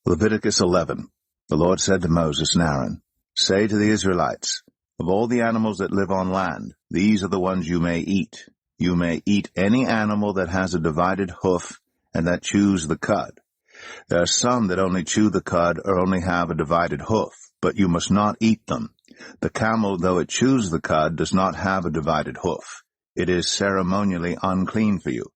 Leviticus 11. The Lord said to Moses and Aaron, Say to the Israelites, Of all the animals that live on land, these are the ones you may eat. You may eat any animal that has a divided hoof and that chews the cud. There are some that only chew the cud or only have a divided hoof, but you must not eat them. The camel, though it chews the cud, does not have a divided hoof. It is ceremonially unclean for you.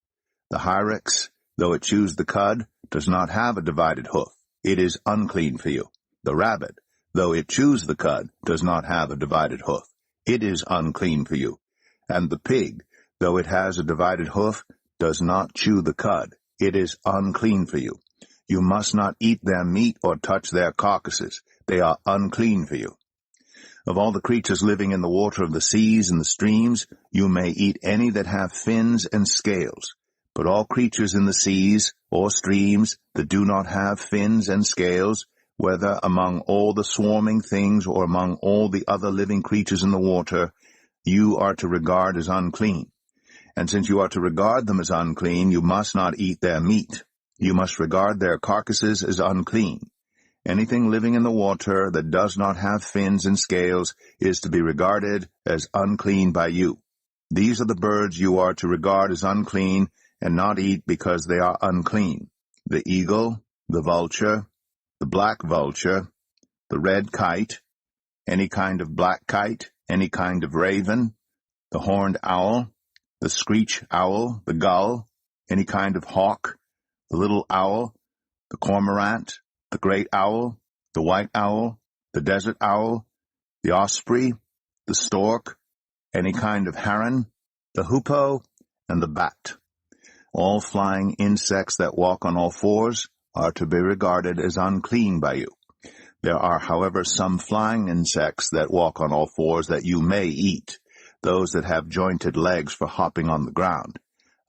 The hyrax, though it chews the cud, does not have a divided hoof. It is unclean for you. The rabbit, though it chews the cud, does not have a divided hoof. It is unclean for you. And the pig, though it has a divided hoof, does not chew the cud. It is unclean for you. You must not eat their meat or touch their carcasses. They are unclean for you. Of all the creatures living in the water of the seas and the streams, you may eat any that have fins and scales. But all creatures in the seas or streams that do not have fins and scales, whether among all the swarming things or among all the other living creatures in the water, you are to regard as unclean. And since you are to regard them as unclean, you must not eat their meat. You must regard their carcasses as unclean. Anything living in the water that does not have fins and scales is to be regarded as unclean by you. These are the birds you are to regard as unclean and not eat because they are unclean: the eagle, the vulture, the black vulture, the red kite, any kind of black kite, any kind of raven, the horned owl, the screech owl, the gull, any kind of hawk, the little owl, the cormorant, the great owl, the white owl, the desert owl, the osprey, the stork, any kind of heron, the hoopoe, and the bat. All flying insects that walk on all fours are to be regarded as unclean by you. There are, however, some flying insects that walk on all fours that you may eat, those that have jointed legs for hopping on the ground.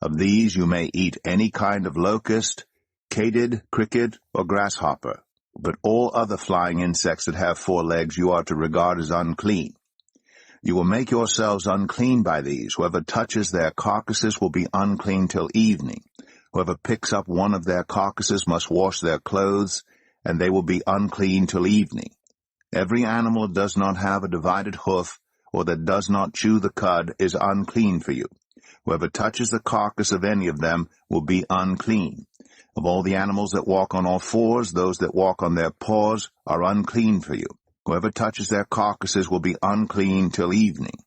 Of these you may eat any kind of locust, katyd, cricket, or grasshopper. But all other flying insects that have 4 legs you are to regard as unclean. You will make yourselves unclean by these. Whoever touches their carcasses will be unclean till evening. Whoever picks up one of their carcasses must wash their clothes, and they will be unclean till evening. Every animal that does not have a divided hoof, or that does not chew the cud, is unclean for you. Whoever touches the carcass of any of them will be unclean. Of all the animals that walk on all fours, those that walk on their paws are unclean for you. Whoever touches their carcasses will be unclean till evening.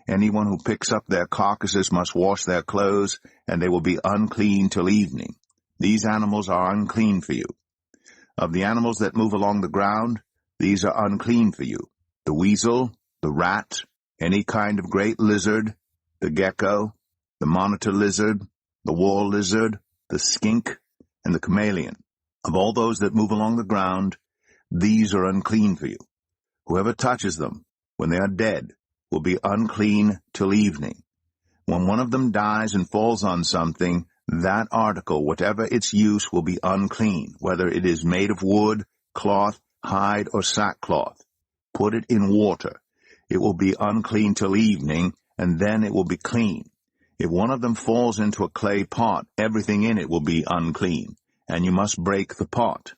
Anyone who picks up their carcasses must wash their clothes, and they will be unclean till evening. These animals are unclean for you. Of the animals that move along the ground, these are unclean for you: the weasel, the rat, any kind of great lizard, the gecko, the monitor lizard, the wall lizard, the skink, and the chameleon. Of all those that move along the ground, these are unclean for you. Whoever touches them, when they are dead, will be unclean till evening. When one of them dies and falls on something, that article, whatever its use, will be unclean, whether it is made of wood, cloth, hide, or sackcloth. Put it in water. It will be unclean till evening, and then it will be clean. If one of them falls into a clay pot, everything in it will be unclean, and you must break the pot.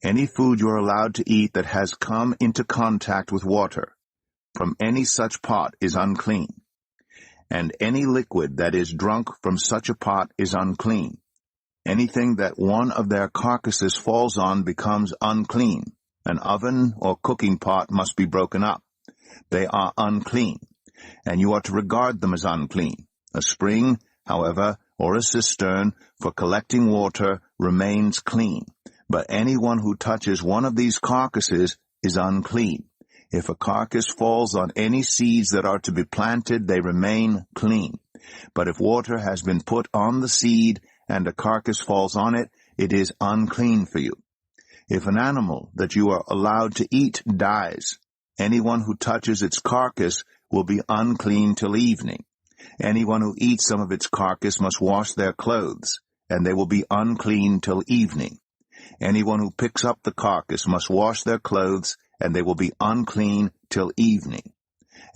Any food you are allowed to eat that has come into contact with water from any such pot is unclean, and any liquid that is drunk from such a pot is unclean. Anything that one of their carcasses falls on becomes unclean. An oven or cooking pot must be broken up. They are unclean, and you are to regard them as unclean. A spring, however, or a cistern for collecting water remains clean. But anyone who touches one of these carcasses is unclean. If a carcass falls on any seeds that are to be planted, they remain clean. But if water has been put on the seed and a carcass falls on it, it is unclean for you. If an animal that you are allowed to eat dies, anyone who touches its carcass will be unclean till evening. Anyone who eats some of its carcass must wash their clothes, and they will be unclean till evening. Anyone who picks up the carcass must wash their clothes, and they will be unclean till evening.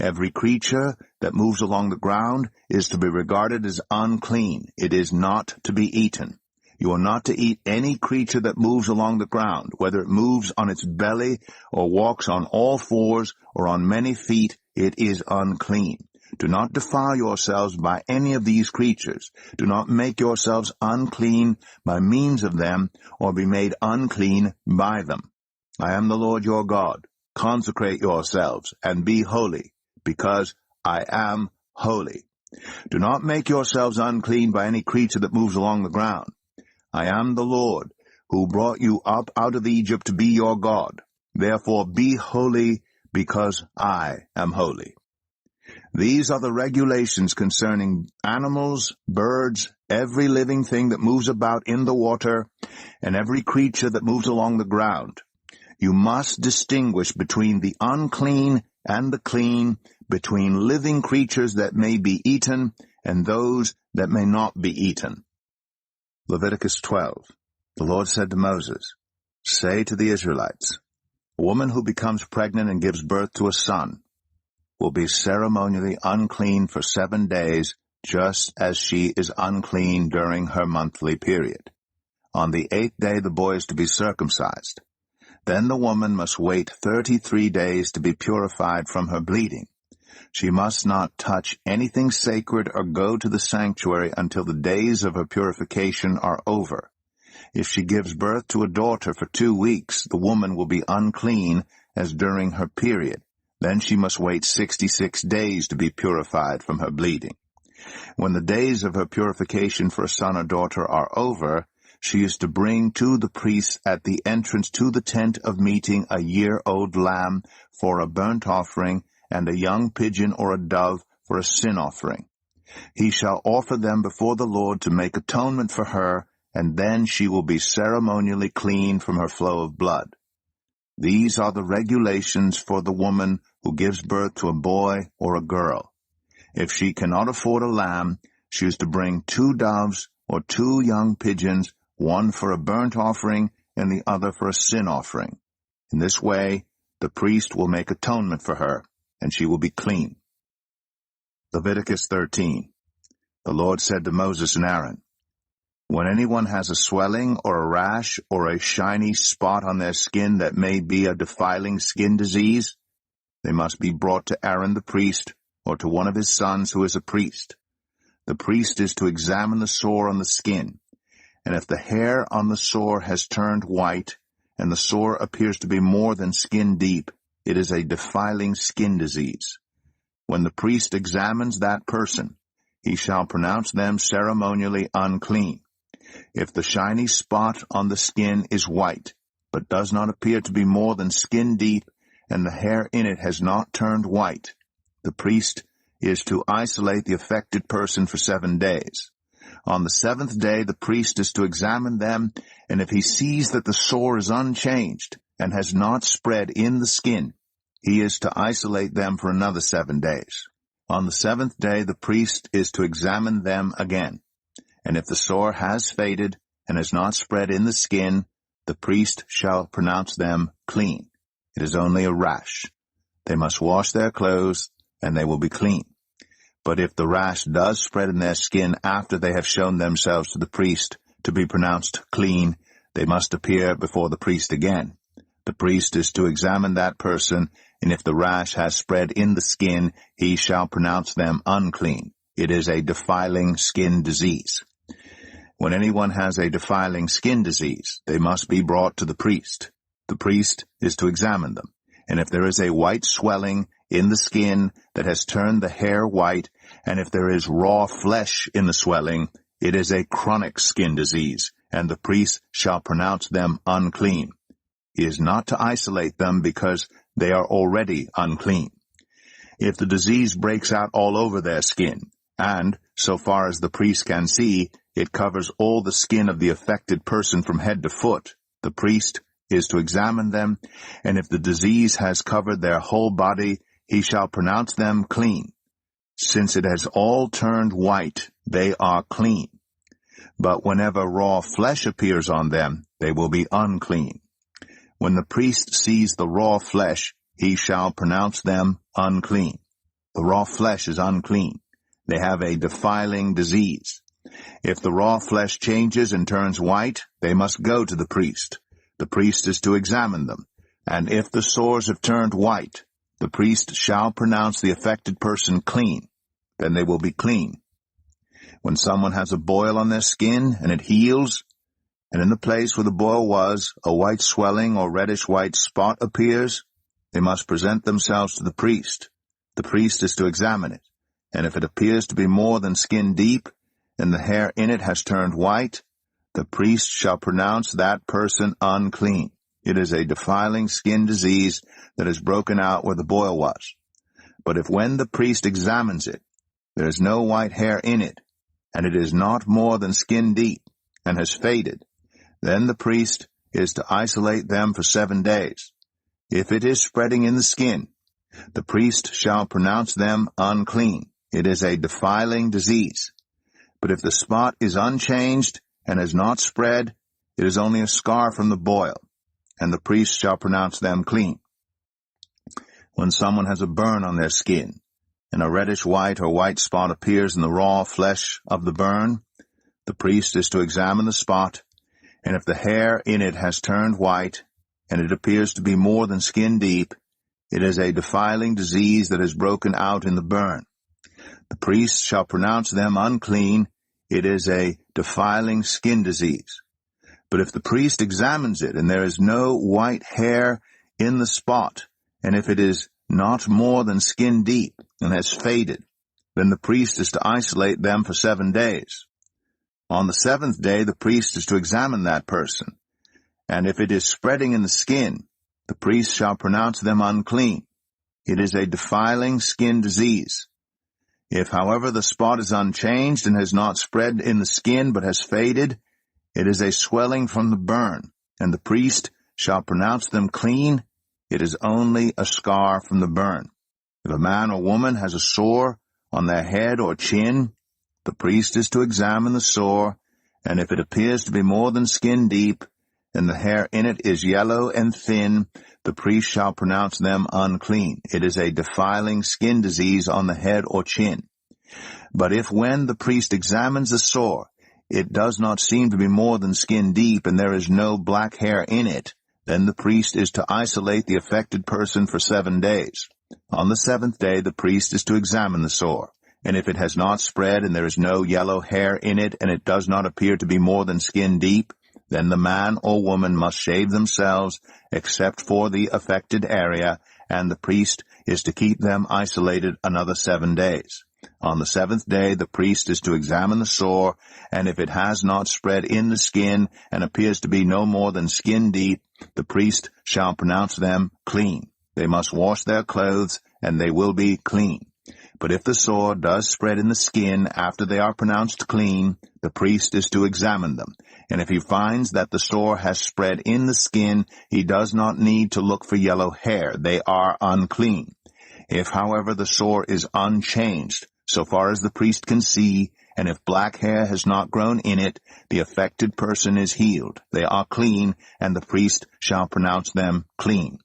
Every creature that moves along the ground is to be regarded as unclean. It is not to be eaten. You are not to eat any creature that moves along the ground, whether it moves on its belly or walks on all fours or on many feet, it is unclean. Do not defile yourselves by any of these creatures. Do not make yourselves unclean by means of them, or be made unclean by them. I am the Lord your God. Consecrate yourselves and be holy, because I am holy. Do not make yourselves unclean by any creature that moves along the ground. I am the Lord, who brought you up out of Egypt to be your God. Therefore be holy, because I am holy. These are the regulations concerning animals, birds, every living thing that moves about in the water, and every creature that moves along the ground. You must distinguish between the unclean and the clean, between living creatures that may be eaten and those that may not be eaten. Leviticus 12. The Lord said to Moses, Say to the Israelites, a woman who becomes pregnant and gives birth to a son will be ceremonially unclean for 7 days, just as she is unclean during her monthly period. On the 8th day the boy is to be circumcised. Then the woman must wait 33 days to be purified from her bleeding. She must not touch anything sacred or go to the sanctuary until the days of her purification are over. If she gives birth to a daughter for 2 weeks, the woman will be unclean as during her period. Then she must wait 66 days to be purified from her bleeding. When the days of her purification for a son or daughter are over, she is to bring to the priest at the entrance to the tent of meeting a year-old lamb for a burnt offering, and a young pigeon or a dove for a sin offering. He shall offer them before the Lord to make atonement for her, and then she will be ceremonially clean from her flow of blood. These are the regulations for the woman who gives birth to a boy or a girl. If she cannot afford a lamb, she is to bring 2 doves or 2 young pigeons, one for a burnt offering and the other for a sin offering. In this way, the priest will make atonement for her, and she will be clean. Leviticus 13. The Lord said to Moses and Aaron, When anyone has a swelling or a rash or a shiny spot on their skin that may be a defiling skin disease, they must be brought to Aaron the priest or to one of his sons who is a priest. The priest is to examine the sore on the skin, and if the hair on the sore has turned white, and the sore appears to be more than skin deep, it is a defiling skin disease. When the priest examines that person, he shall pronounce them ceremonially unclean. If the shiny spot on the skin is white, but does not appear to be more than skin deep, and the hair in it has not turned white, the priest is to isolate the affected person for 7 days. On the 7th day the priest is to examine them, and if he sees that the sore is unchanged and has not spread in the skin, he is to isolate them for another 7 days. On the 7th day the priest is to examine them again, and if the sore has faded and has not spread in the skin, the priest shall pronounce them clean. It is only a rash. They must wash their clothes, and they will be clean. But if the rash does spread in their skin after they have shown themselves to the priest to be pronounced clean, they must appear before the priest again. The priest is to examine that person, and if the rash has spread in the skin, he shall pronounce them unclean. It is a defiling skin disease. When anyone has a defiling skin disease, they must be brought to the priest. The priest is to examine them, and if there is a white swelling in the skin that has turned the hair white, and if there is raw flesh in the swelling, it is a chronic skin disease, and the priest shall pronounce them unclean. He is not to isolate them because they are already unclean. If the disease breaks out all over their skin, and, so far as the priest can see, it covers all the skin of the affected person from head to foot, the priest is to examine them, and if the disease has covered their whole body, he shall pronounce them clean. Since it has all turned white, they are clean. But whenever raw flesh appears on them, they will be unclean. When the priest sees the raw flesh, he shall pronounce them unclean. The raw flesh is unclean. They have a defiling disease. If the raw flesh changes and turns white, they must go to the priest. The priest is to examine them, and if the sores have turned white, the priest shall pronounce the affected person clean. Then they will be clean. When someone has a boil on their skin and it heals, and in the place where the boil was, a white swelling or reddish-white spot appears, they must present themselves to the priest. The priest is to examine it, and if it appears to be more than skin deep, and the hair in it has turned white, the priest shall pronounce that person unclean. It is a defiling skin disease that has broken out where the boil was. But if when the priest examines it, there is no white hair in it, and it is not more than skin deep, and has faded, then the priest is to isolate them for 7 days. If it is spreading in the skin, the priest shall pronounce them unclean. It is a defiling disease. But if the spot is unchanged and has not spread, it is only a scar from the boil, and the priest shall pronounce them clean. When someone has a burn on their skin, and a reddish-white or white spot appears in the raw flesh of the burn, the priest is to examine the spot, and if the hair in it has turned white, and it appears to be more than skin deep, it is a defiling disease that has broken out in the burn. The priest shall pronounce them unclean. It is a defiling skin disease. But if the priest examines it, and there is no white hair in the spot, and if it is not more than skin deep and has faded, then the priest is to isolate them for 7 days. On the 7th day the priest is to examine that person, and if it is spreading in the skin, the priest shall pronounce them unclean. It is a defiling skin disease. If, however, the spot is unchanged and has not spread in the skin but has faded, it is a swelling from the burn, and the priest shall pronounce them clean. It is only a scar from the burn. If a man or woman has a sore on their head or chin, the priest is to examine the sore, and if it appears to be more than skin deep, and the hair in it is yellow and thin, the priest shall pronounce them unclean. It is a defiling skin disease on the head or chin. But if when the priest examines the sore, it does not seem to be more than skin deep, and there is no black hair in it, then the priest is to isolate the affected person for 7 days. On the 7th day the priest is to examine the sore, and if it has not spread and there is no yellow hair in it, and it does not appear to be more than skin deep, then the man or woman must shave themselves, except for the affected area, and the priest is to keep them isolated another 7 days. On the 7th day the priest is to examine the sore, and if it has not spread in the skin and appears to be no more than skin deep, the priest shall pronounce them clean. They must wash their clothes, and they will be clean. But if the sore does spread in the skin after they are pronounced clean, the priest is to examine them. And if he finds that the sore has spread in the skin, he does not need to look for yellow hair. They are unclean. If, however, the sore is unchanged, so far as the priest can see, and if black hair has not grown in it, the affected person is healed. They are clean, and the priest shall pronounce them clean.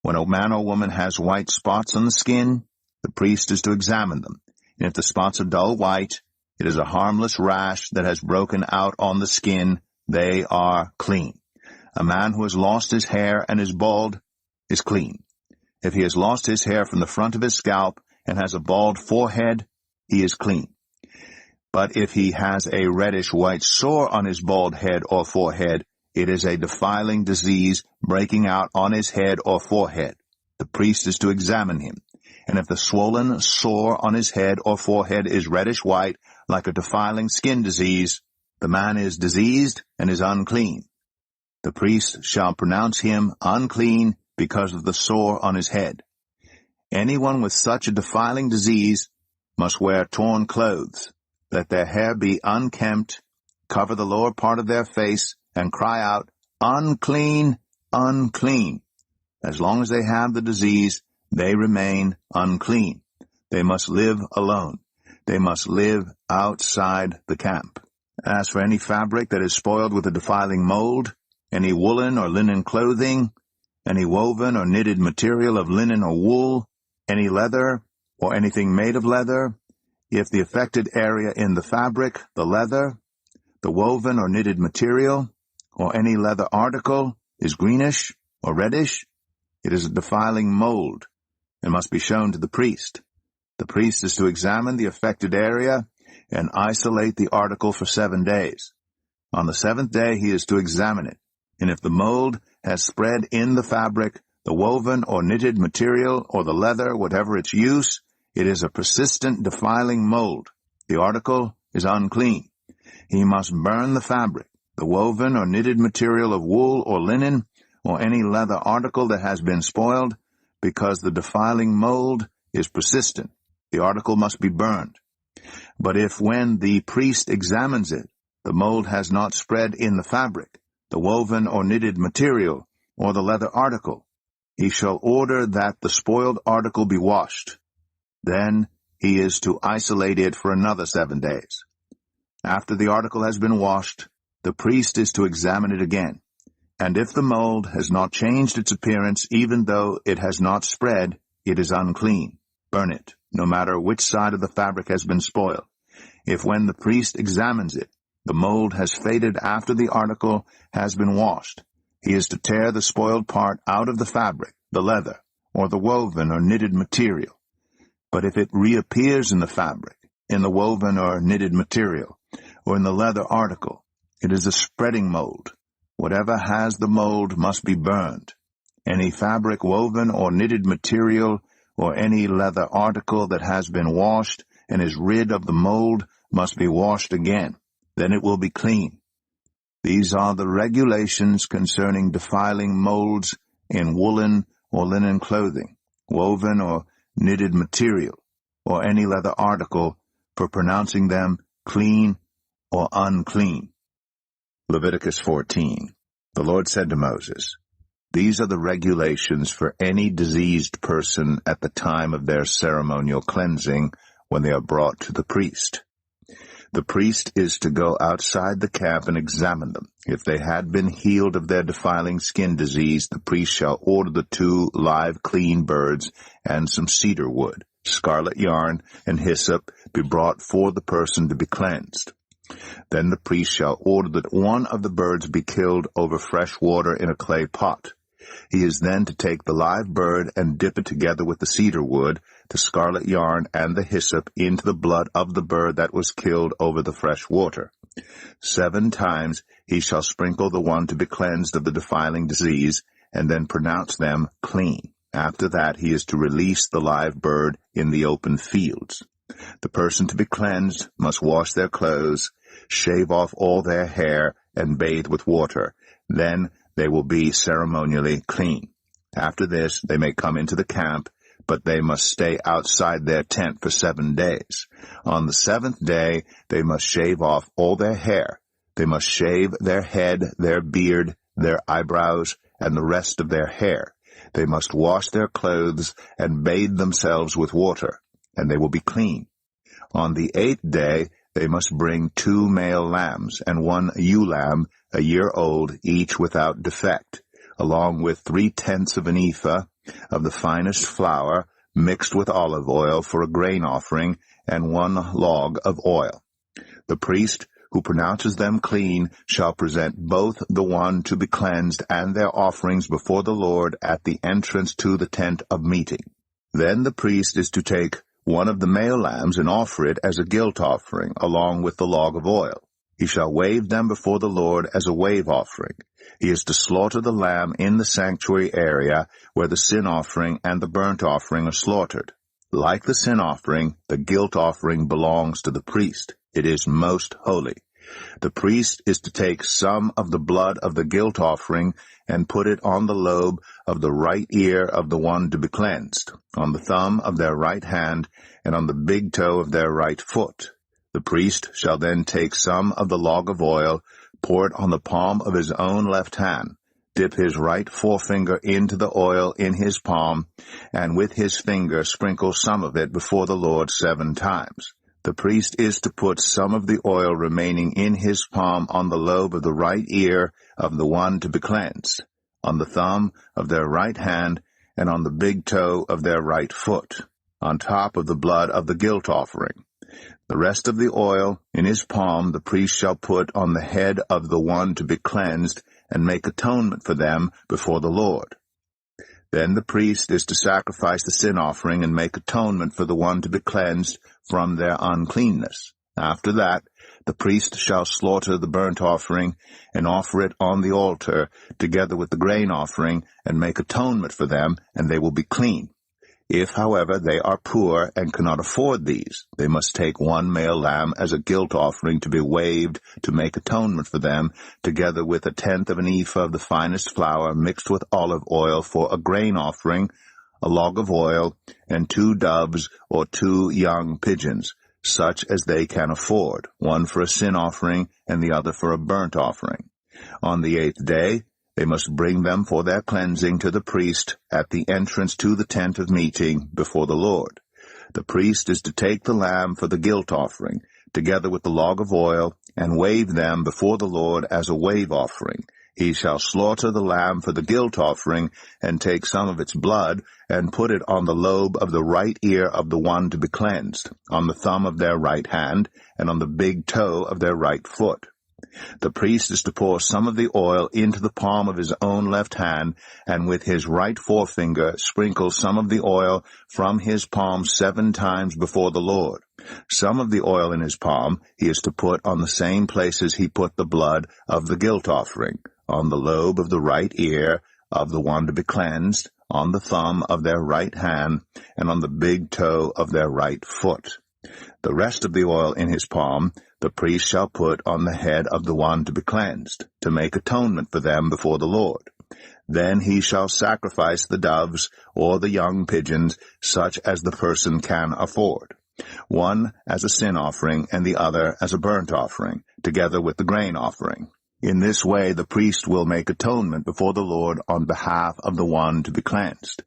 When a man or woman has white spots on the skin, the priest is to examine them. And if the spots are dull white, it is a harmless rash that has broken out on the skin. They are clean. A man who has lost his hair and is bald is clean. If he has lost his hair from the front of his scalp and has a bald forehead, he is clean. But if he has a reddish-white sore on his bald head or forehead, it is a defiling disease breaking out on his head or forehead. The priest is to examine him. And if the swollen sore on his head or forehead is reddish-white, like a defiling skin disease, the man is diseased and is unclean. The priest shall pronounce him unclean because of the sore on his head. Anyone with such a defiling disease must wear torn clothes, let their hair be unkempt, cover the lower part of their face, and cry out, "Unclean, unclean." As long as they have the disease, they remain unclean. They must live alone. They must live outside the camp. As for any fabric that is spoiled with a defiling mold, any woolen or linen clothing, any woven or knitted material of linen or wool, any leather or anything made of leather, If the affected area in the fabric, the leather, the woven or knitted material, or any leather article is greenish or reddish, it is a defiling mold and must be shown to the priest. The priest is to examine the affected area and isolate the article for 7 days. On the 7th day he is to examine it, and if the mold has spread in the fabric, the woven or knitted material, or the leather, whatever its use, it is a persistent defiling mold. The article is unclean. He must burn the fabric, the woven or knitted material of wool or linen, or any leather article that has been spoiled, because the defiling mold is persistent. The article must be burned. But if when the priest examines it, the mold has not spread in the fabric, the woven or knitted material, or the leather article, he shall order that the spoiled article be washed. Then he is to isolate it for another 7 days. After the article has been washed, the priest is to examine it again. And if the mold has not changed its appearance, even though it has not spread, it is unclean. Burn it, no matter which side of the fabric has been spoiled. If when the priest examines it, the mold has faded after the article has been washed, he is to tear the spoiled part out of the fabric, the leather, or the woven or knitted material. But if it reappears in the fabric, in the woven or knitted material, or in the leather article, it is a spreading mold. Whatever has the mold must be burned. Any fabric, woven, or knitted material, or any leather article that has been washed and is rid of the mold must be washed again. Then it will be clean. These are the regulations concerning defiling molds in woolen or linen clothing, woven or knitted material, or any leather article, for pronouncing them clean or unclean. Leviticus 14. The Lord said to Moses, "These are the regulations for any diseased person at the time of their ceremonial cleansing when they are brought to the priest. The priest is to go outside the camp and examine them. If they had been healed of their defiling skin disease, the priest shall order the 2 live clean birds and some cedar wood, scarlet yarn, and hyssop be brought for the person to be cleansed. Then the priest shall order that one of the birds be killed over fresh water in a clay pot. He is then to take the live bird and dip it together with the cedar wood, the scarlet yarn, and the hyssop into the blood of the bird that was killed over the fresh water. 7 times he shall sprinkle the one to be cleansed of the defiling disease, and then pronounce them clean. After that he is to release the live bird in the open fields. The person to be cleansed must wash their clothes, shave off all their hair, and bathe with water. Then they will be ceremonially clean. After this they may come into the camp, but they must stay outside their tent for 7 days. On the 7th day they must shave off all their hair. They must shave their head, their beard, their eyebrows, and the rest of their hair. They must wash their clothes and bathe themselves with water, and they will be clean. On the 8th day they must bring 2 male lambs and 1 ewe lamb, a year old, each without defect, along with 3/10 of an ephah of the finest flour mixed with olive oil for a grain offering, and 1 log of oil. The priest who pronounces them clean shall present both the one to be cleansed and their offerings before the Lord at the entrance to the tent of meeting. Then the priest is to take 1 of the male lambs and offer it as a guilt offering, along with the log of oil. He shall wave them before the Lord as a wave offering. He is to slaughter the lamb in the sanctuary area where the sin offering and the burnt offering are slaughtered. Like the sin offering, the guilt offering belongs to the priest. It is most holy. The priest is to take some of the blood of the guilt offering and put it on the lobe of the right ear of the one to be cleansed, on the thumb of their right hand, and on the big toe of their right foot. The priest shall then take some of the log of oil, pour it on the palm of his own left hand, dip his right forefinger into the oil in his palm, and with his finger sprinkle some of it before the Lord 7 times. The priest is to put some of the oil remaining in his palm on the lobe of the right ear of the one to be cleansed, on the thumb of their right hand, and on the big toe of their right foot, on top of the blood of the guilt offering. The rest of the oil in his palm the priest shall put on the head of the one to be cleansed, and make atonement for them before the Lord. Then the priest is to sacrifice the sin offering and make atonement for the one to be cleansed from their uncleanness. After that, the priest shall slaughter the burnt offering and offer it on the altar together with the grain offering, and make atonement for them, and they will be clean. If, however, they are poor and cannot afford these, they must take one male lamb as a guilt offering to be waved to make atonement for them, together with 1/10 of an ephah of the finest flour mixed with olive oil for a grain offering, a log of oil, and 2 doves or 2 young pigeons, such as they can afford, one for a sin offering and the other for a burnt offering. On the 8th day, they must bring them for their cleansing to the priest at the entrance to the tent of meeting before the Lord. The priest is to take the lamb for the guilt offering, together with the log of oil, and wave them before the Lord as a wave offering. He shall slaughter the lamb for the guilt offering, and take some of its blood, and put it on the lobe of the right ear of the one to be cleansed, on the thumb of their right hand, and on the big toe of their right foot. The priest is to pour some of the oil into the palm of his own left hand, and with his right forefinger sprinkle some of the oil from his palm 7 times before the Lord. Some of the oil in his palm he is to put on the same places he put the blood of the guilt offering, on the lobe of the right ear of the one to be cleansed, on the thumb of their right hand, and on the big toe of their right foot. The rest of the oil in his palm the priest shall put on the head of the one to be cleansed, to make atonement for them before the Lord. Then he shall sacrifice the doves or the young pigeons, such as the person can afford, one as a sin offering and the other as a burnt offering, together with the grain offering. In this way the priest will make atonement before the Lord on behalf of the one to be cleansed.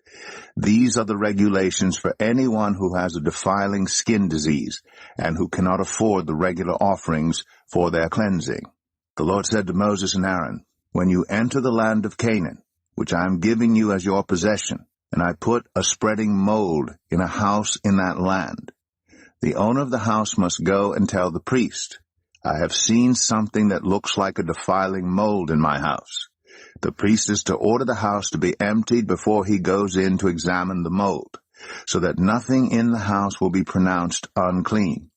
These are the regulations for anyone who has a defiling skin disease, and who cannot afford the regular offerings for their cleansing. The Lord said to Moses and Aaron, "When you enter the land of Canaan, which I am giving you as your possession, and I put a spreading mold in a house in that land, the owner of the house must go and tell the priest, 'I have seen something that looks like a defiling mold in my house.' The priest is to order the house to be emptied before he goes in to examine the mold, so that nothing in the house will be pronounced unclean.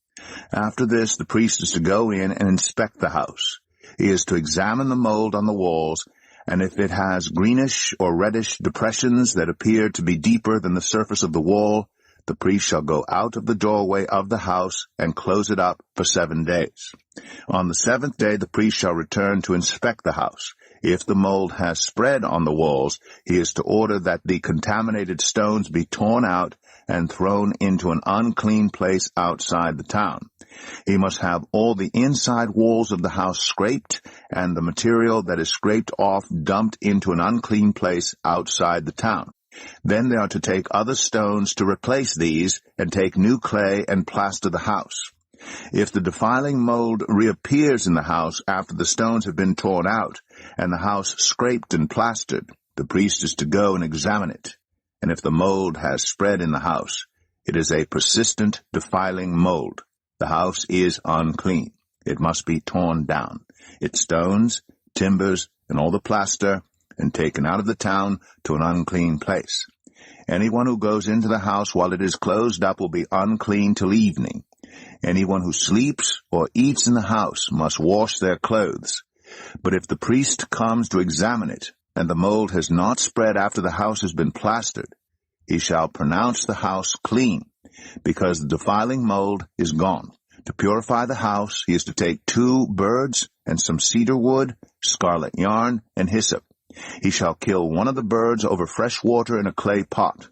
After this, the priest is to go in and inspect the house. He is to examine the mold on the walls, and if it has greenish or reddish depressions that appear to be deeper than the surface of the wall, the priest shall go out of the doorway of the house and close it up for 7 days. On the 7th day the priest shall return to inspect the house. If the mold has spread on the walls, he is to order that the contaminated stones be torn out and thrown into an unclean place outside the town. He must have all the inside walls of the house scraped, and the material that is scraped off dumped into an unclean place outside the town. Then they are to take other stones to replace these, and take new clay and plaster the house. If the defiling mold reappears in the house after the stones have been torn out, and the house scraped and plastered, the priest is to go and examine it. And if the mold has spread in the house, it is a persistent defiling mold. The house is unclean. It must be torn down, its stones, timbers, and all the plaster, and taken out of the town to an unclean place. Anyone who goes into the house while it is closed up will be unclean till evening. Anyone who sleeps or eats in the house must wash their clothes. But if the priest comes to examine it, and the mold has not spread after the house has been plastered, he shall pronounce the house clean, because the defiling mold is gone. To purify the house, he is to take 2 birds and some cedar wood, scarlet yarn, and hyssop. He shall kill one of the birds over fresh water in a clay pot.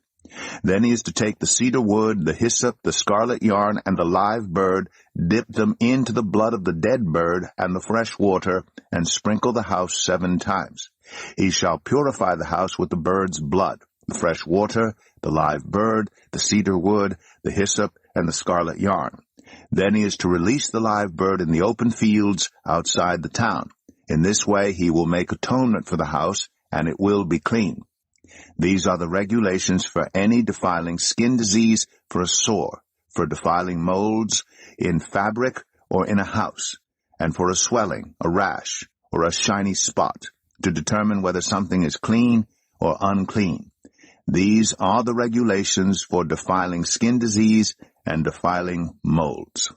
Then he is to take the cedar wood, the hyssop, the scarlet yarn, and the live bird, dip them into the blood of the dead bird and the fresh water, and sprinkle the house 7 times. He shall purify the house with the bird's blood, the fresh water, the live bird, the cedar wood, the hyssop, and the scarlet yarn. Then he is to release the live bird in the open fields outside the town. In this way he will make atonement for the house, and it will be clean. These are the regulations for any defiling skin disease, for a sore, for defiling molds in fabric or in a house, and for a swelling, a rash, or a shiny spot, to determine whether something is clean or unclean. These are the regulations for defiling skin disease and defiling molds.